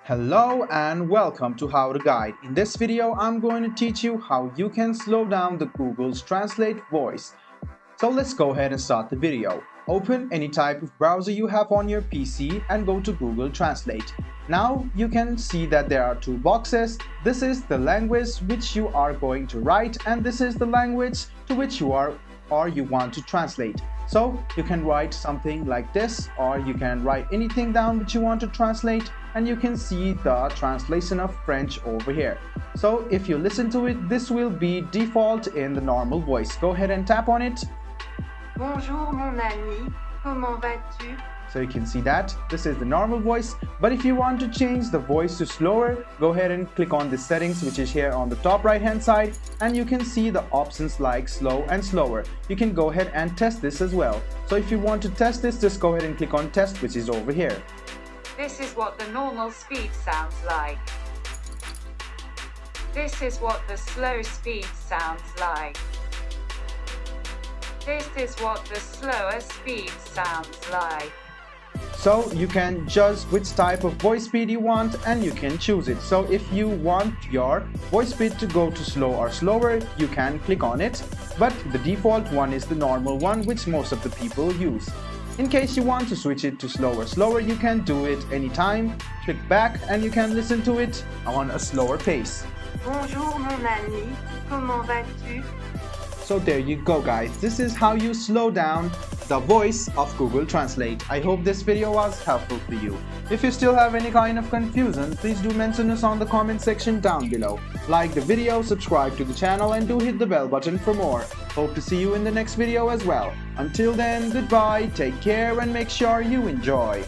Hello and welcome to How to Guide. In this video, I'm going to teach you how you can slow down the Google's Translate voice. So let's go ahead and start the video. Open any type of browser you have on your PC and go to Google Translate. Now you can see that there are two boxes. This is the language which you are going to write, and this is the language to which you want to translate. So you can write something like this, or you can write anything down which you want to translate, and you can see the translation of French over here. So if you listen to it, this will be default in the normal voice. Go ahead and tap on it. Bonjour mon ami, comment vas-tu? So you can see that this is the normal voice, but if you want to change the voice to slower, go ahead and click on the settings, which is here on the top right hand side, and you can see the options like slow and slower. You can go ahead and test this as well. So if you want to test this, just go ahead and click on test, which is over here. This is what the normal speed sounds like. This is what the slow speed sounds like. This is what the slower speed sounds like. So you can judge which type of voice speed you want, and you can choose it. So if you want your voice speed to go to slow or slower, you can click on it, but the default one is the normal one, which most of the people use. In case you want to switch it to slower, you can do it anytime. Click back and you can listen to it on a slower pace. Bonjour mon ami, comment vas-tu? So there you go guys, this is how you slow down the voice of Google Translate. I hope this video was helpful for you. If you still have any kind of confusion, please do mention us on the comment section down below. Like the video, subscribe to the channel, and do hit the bell button for more. Hope to see you in the next video as well. Until then, goodbye, take care, and make sure you enjoy.